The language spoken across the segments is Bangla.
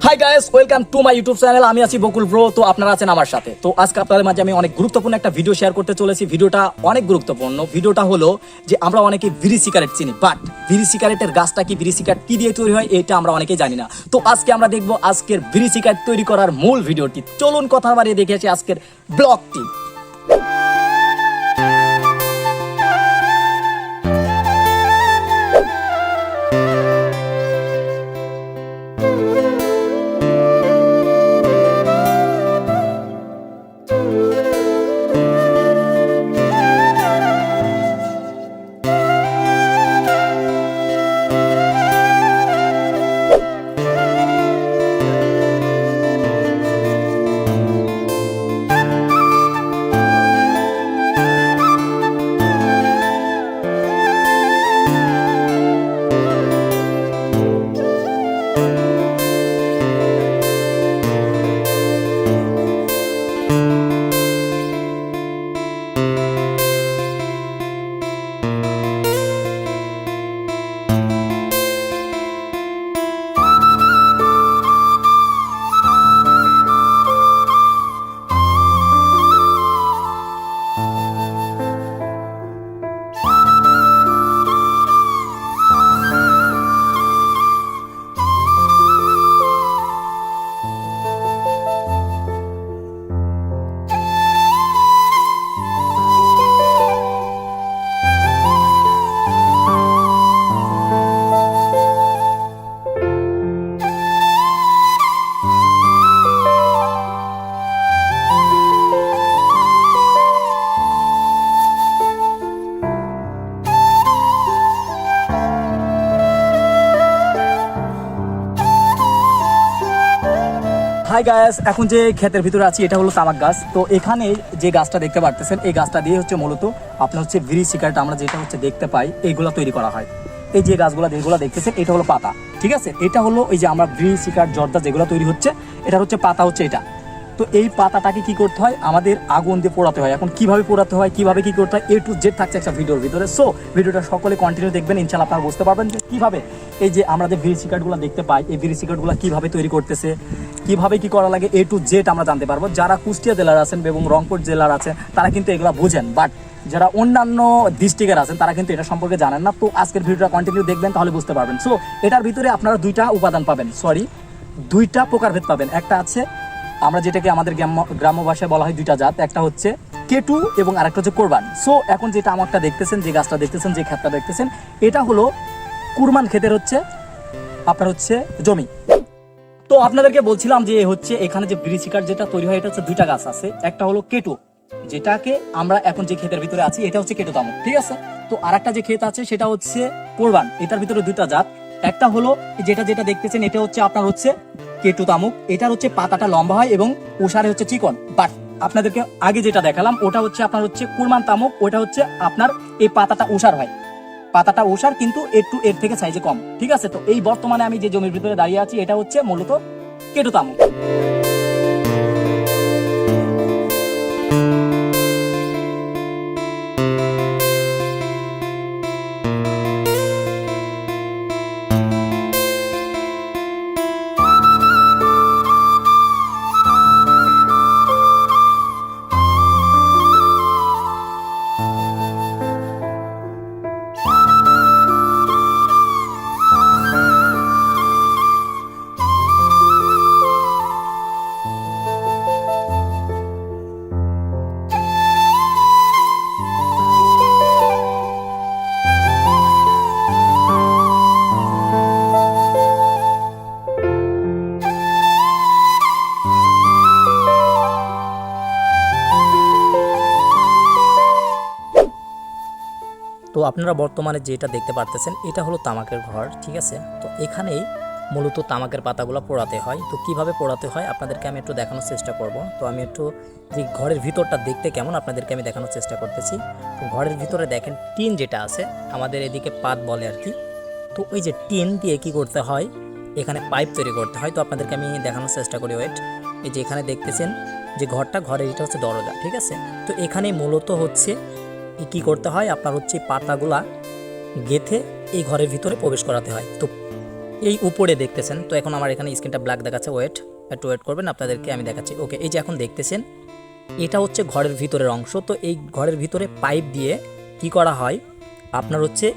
Hi guys, welcome to my YouTube channel. আমি আছি বকুল ব্রো। তো আপনারা আছেন আমার সাথে। তো আজকে আপনাদের মাঝে আমি অনেক গুরুত্বপূর্ণ একটা ভিডিও শেয়ার করতে চলেছি। ভিডিওটা অনেক গুরুত্বপূর্ণ। ভিডিওটা হলো যে আমরা অনেকে বিড়ি সিগারেট চিনি, বাট বিড়ি সিগারেটের গাছটা কি, বিড়ি সিগারেট কি দিয়ে তৈরি হয়, এটা আমরা অনেকেই জানি না। তো আজকে আমরা দেখবো আজকের বিড়ি সিগারেট তৈরি করার মূল ভিডিওটি। চলুন কথা বাড়িয়ে দেখে আসি আজকের ব্লগটি। হাই গাইস, এখন যে ক্ষেতের ভিতরে আছি এটা হলো তামাক গাছ। তো এখানে যে গাছটা দেখতে পারতেছেন, এই গাছটা দিয়ে হচ্ছে মূলত আপনার হচ্ছে বিড়ি সিগারেট আমরা যেটা হচ্ছে দেখতে পাই এইগুলো তৈরি করা হয়। এই যে গাছগুলো যেগুলো দেখতেছেন এটা হলো পাতা, ঠিক আছে। এটা হলো এই যে আমরা বিড়ি সিগারেট জর্দা যেগুলো তৈরি হচ্ছে, এটা হচ্ছে পাতা হচ্ছে এটা। তো এই পাতাটাকে কি করতে হয়, আমাদের আগুন দিয়ে পোড়াতে হয়। এখন কিভাবে পোড়াতে হয়, কিভাবে কি করতে হয়, এ টু জেড থাকছে একটা ভিডিওর ভিতরে। সো ভিডিওটা সকলে কন্টিনিউ দেখবেন, ইনশাআল্লাহ আপনারা বুঝতে পারবেন যে কিভাবে এই যে আমরা যে বিড়ি সিগারেটগুলো দেখতে পাই, এই বিড়ি সিগারেটগুলো কিভাবে তৈরি করতেছে, কিভাবে কি করা লাগে, এ টু জেড আমরা জানতে পারবো। যারা কুষ্টিয়া জেলার আছেন এবং রংপুর জেলার আছেন তারা কিন্তু এগুলো বুঝেন, বাট যারা অন্যান্য ডিস্ট্রিক্টের আছেন তারা কিন্তু এটা সম্পর্কে জানেন না। তো আজকের ভিডিওটা কন্টিনিউ দেখবেন, তাহলে বুঝতে পারবেন। সো এটার ভিতরে আপনারা দুইটা উপাদান পাবেন, দুইটা প্রকারভেদ পাবেন। একটা আছে আমরা যেটাকে আমাদের গ্রাম্য ভাষায় বলা হয় দুইটা জাত, একটা হচ্ছে কেটু এবং আরেকটা হচ্ছে কোরবান। সো এখন যেটা আমারটা দেখতেছেন, যে গাছটা দেখতেছেন, যে ক্ষেতটা দেখতেছেন, এটা হলো কুরবান ক্ষেতের হচ্ছে আপনার হচ্ছে জমি। তো আপনাদেরকে বলছিলাম যে হচ্ছে এখানে যে বিড়ি সিগারেট যেটা তৈরি হয় এটা হচ্ছে দুইটা গাছ আছে। একটা হলো কেটু, যেটাকে আমরা এখন যে ক্ষেতের ভিতরে আছি এটা হচ্ছে কেটু তামুক, ঠিক আছে। তো আরেকটা যে ক্ষেত আছে সেটা হচ্ছে কোরবান। এটার ভিতরে দুইটা জাত। একটা হলো যেটা যেটা দেখতেছেন এটা হচ্ছে আপনার হচ্ছে কেটু তামুক। এটার হচ্ছে পাতাটা লম্বা হয় এবং উষারে হচ্ছে চিকন। বাট আপনাদেরকে আগে যেটা দেখালাম ওটা হচ্ছে আপনার হচ্ছে কুরমান তামুক। ওটা হচ্ছে আপনার এই পাতাটা উষার হয়, পাতাটা ওষার কিন্তু একটু এর থেকে সাইজে কম, ঠিক আছে। তো এই বর্তমানে আমি যে জমির ভিতরে দাঁড়িয়ে আছি এটা হচ্ছে মূলত কেটু তামুক। তো আপনারা বর্তমানে যেটা দেখতে পারতেছেন এটা হলো তামাকের ঘর, ঠিক আছে। তো এখানেই মূলত তামাকের পাতাগুলো পোড়াতে হয়। তো কিভাবে পোড়াতে হয় আপনাদেরকে আমি একটু দেখানোর চেষ্টা করব। তো আমি একটু যে ঘরের ভিতরটা দেখতে কেমন আপনাদেরকে আমি দেখানোর চেষ্টা করতেছি। তো ঘরের ভিতরে দেখেন টিন যেটা আছে, আমাদের এদিকে পাত বলে আর কি। তো ওই যে টিন দিয়ে কি করতে হয়, এখানে পাইপ তৈরি করতে হয়। তো আপনাদেরকে আমি দেখানোর চেষ্টা করি। ওয়েট, এই যে এখানে দেখতেছেন যে ঘরের এটা হচ্ছে দরজা, ঠিক আছে। তো এখানে মূলত হচ্ছে কি করতে হয়, আপনার হচ্ছে পাতাগুলা গেথে এই ঘরের ভিতরে প্রবেশ করাতে হয়। তো এই উপরে দেখতেছেন। তো এখন আমার এখানে স্ক্রিনটা ব্ল্যাক দেখাচ্ছে, একটু ওয়েট করবেন, আপনাদেরকে আমি দেখাচ্ছি। ওকে, এই যে এখন দেখতেছেন এটা হচ্ছে ঘরের ভিতরের অংশ। তো এই ঘরের ভিতরে পাইপ দিয়ে কি করা হয়, আপনার হচ্ছে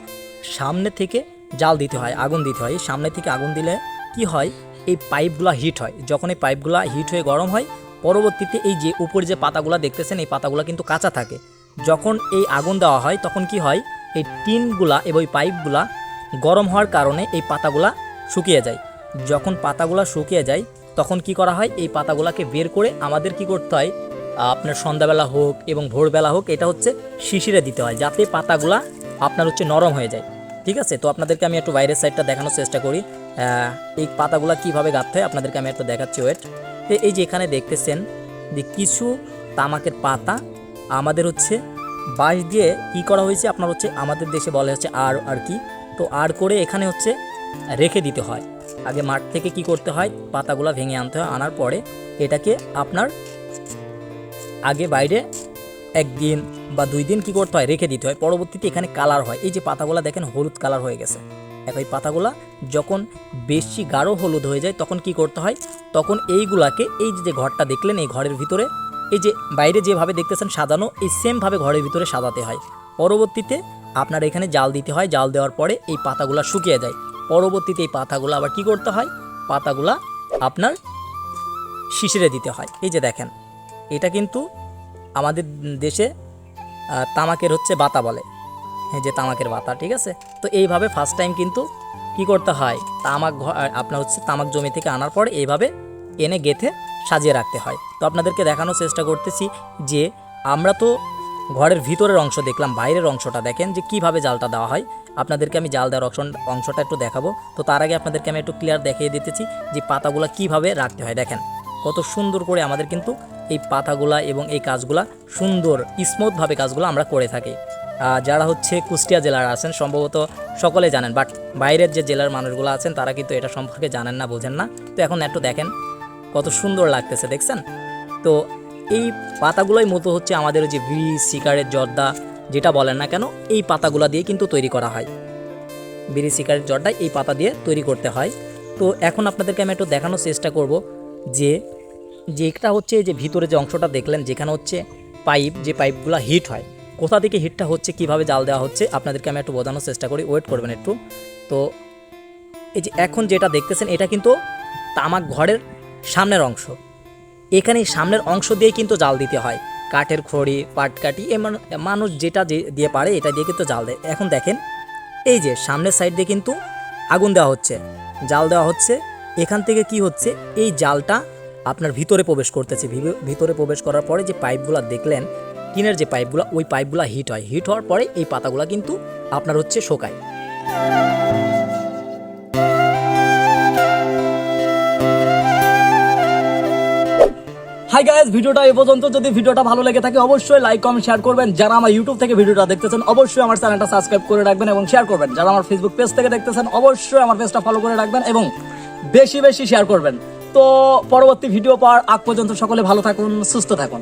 সামনে থেকে জাল দিতে হয়, আগুন দিতে হয়। সামনে থেকে আগুন দিলে কি হয়, এই পাইপগুলো হিট হয়। যখন এই পাইপগুলো হিট হয়ে গরম হয়, পরবর্তীতে এই যে উপরে যে পাতাগুলো দেখতেছেন এই পাতাগুলো কিন্তু কাঁচা থাকে। যখন এই আগুন দেওয়া হয় তখন কি হয়, এই টিনগুলা এবং এই পাইপগুলা গরম হওয়ার কারণে এই পাতাগুলা শুকিয়ে যায়। যখন পাতাগুলা শুকিয়ে যায় তখন কি করা হয়, এই পাতাগুলাকে বের করে আমাদের কি করতে হয়, আপনার সন্ধ্যাবেলা হোক এবং ভোরবেলা হোক, এটা হচ্ছে শিশিরে দিতে হয় যাতে পাতাগুলা আপনার হচ্ছে নরম হয়ে যায়। ঠিক আছে, তো আপনাদেরকে আমি একটু বাইরের সাইডটা দেখানোর চেষ্টা করি। এই পাতাগুলা কিভাবে গাঁথতে হয় আপনাদেরকে আমি একটু দেখাচ্ছি। ওয়েট, এই যে এখানে দেখতেছেন যে কিছু তামাকের পাতা আমাদের হচ্ছে বাঁশ দিয়ে কি করা হয়েছে, আপনার হচ্ছে আমাদের দেশে বলে হচ্ছে আর কি। তো আর করে এখানে হচ্ছে রেখে দিতে হয়। আগে মাঠ থেকে কি করতে হয়, পাতাগুলা ভেঙে আনতে হয়, আনার পরে এটাকে আপনার আগে বাইরে একদিন বা 2 দিন কি করতে হয়, রেখে দিতে হয়। পরবর্তীতে এখানে কালার হয়। এই যে পাতাগুলা দেখেন হলুদ কালার হয়ে গেছে। এই পাতাগুলা যখন বেশি গাঢ় হলুদ হয়ে যায় তখন কি করতে হয়, তখন এইগুলাকে এই যে ঘরটা দেখলেন এই ঘরের ভিতরে এই যে বাইরে যেভাবে দেখতেছেন সাজানো, এই সেমভাবে ঘরের ভিতরে সাজাতে হয়। পরবর্তীতে আপনার এখানে জাল দিতে হয়। জাল দেওয়ার পরে এই পাতাগুলা শুকিয়ে যায়। পরবর্তীতে এই পাতাগুলো আবার কি করতে হয়, পাতাগুলা আপনার শিশিরে দিতে হয়। এই যে দেখেন এটা কিন্তু আমাদের দেশে তামাকের হচ্ছে বাতা বলে, এই যে তামাকের বাতা। ঠিক আছে, তো এইভাবে ফার্স্ট টাইম কিন্তু কি করতে হয়, তামাক আপনার হচ্ছে তামাক জমি থেকে আনার পর এইভাবে এনে গেঁথে সাজিয়ে রাখতে হয়। তো আপনাদেরকে দেখানোর চেষ্টা করতেছি যে আমরা তো ঘরের ভিতরের অংশ দেখলাম, বাইরের অংশটা দেখেন যে কিভাবে জালটা দেওয়া হয়। আপনাদেরকে আমি জাল দেওয়ার অংশটা একটু দেখাবো। তো তার আগে আপনাদেরকে আমি একটু ক্লিয়ার দেখিয়ে দিতেছি যে পাতাগুলো কিভাবে রাখতে হয়। দেখেন কত সুন্দর করে আমাদের কিন্তু এই পাতাগুলা এবং এই কাজগুলা সুন্দর স্মুথভাবে কাজগুলো আমরা করে থাকি। যারা হচ্ছে কুষ্টিয়া জেলার আছেন সম্ভবত সকলে জানেন, বাট বাইরের যে জেলার মানুষগুলো আছেন তারা কিন্তু এটা সম্পর্কে জানেন না, বোঝেন না। তো এখন একটু দেখেন কত সুন্দর লাগতেছে, দেখছেন? তো এই পাতাগুলোই মতো হচ্ছে আমাদের যে বিড়ি সিগারেট জর্দা যেটা বলেন না কেন, এই পাতাগুলো দিয়ে কিন্তু তৈরি করা হয়। বিড়ি সিগারেট জর্দা এই পাতা দিয়ে তৈরি করতে হয়। তো এখন আপনাদেরকে আমি একটু দেখানোর চেষ্টা করব যে যেটা হচ্ছে যে ভিতরে যে অংশটা দেখলেন যেখানে হচ্ছে পাইপ, যে পাইপগুলো হিট হয়, কোথা থেকে হিটটা হচ্ছে, কিভাবে জাল দেওয়া হচ্ছে আপনাদেরকে আমি একটু বোঝানোর চেষ্টা করি। ওয়েট করবেন একটু। তো এই যে এখন যেটা দেখতেছেন এটা কিন্তু তামাক ঘরের সামনের অংশ। এখানে সামনের অংশ দিয়ে কিন্তু জাল দিতে হয়। কাঠের খড়ি, পাটকাঠি, মানুষ যেটা দিয়ে পারে এটা দিয়ে কিন্তু জাল দেয়। এখন দেখেন এই যে সামনের সাইড দিয়ে কিন্তু আগুন দেওয়া হচ্ছে, জাল দেওয়া হচ্ছে। এখান থেকে কি হচ্ছে, এই জালটা আপনার ভিতরে প্রবেশ করতেছে। ভিতরে প্রবেশ করার পরে যে পাইপগুলো দেখলেন টিনের যে পাইপগুলো, ওই পাইপগুলো হিট হয়। হিট হওয়ার পরে এই পাতাগুলো কিন্তু আপনার হচ্ছে শোকায়। হাই গাইস, ভিডিওটা এই পর্যন্ত। যদি ভিডিওটা ভালো লেগে থাকে অবশ্যই লাইক কমেন্ট শেয়ার করবেন। যারা আমার ইউটিউব থেকে ভিডিওটা দেখতেছেন অবশ্যই আমার চ্যানেলটা সাবস্ক্রাইব করে রাখবেন এবং শেয়ার করবেন। যারা আমার ফেসবুক পেজ থেকে দেখতেছেন অবশ্যই আমার পেজটা ফলো করে রাখবেন এবং বেশি বেশি শেয়ার করবেন। তো পরবর্তী ভিডিও পাওয়ার আগ পর্যন্ত সকলে ভালো থাকুন, সুস্থ থাকুন।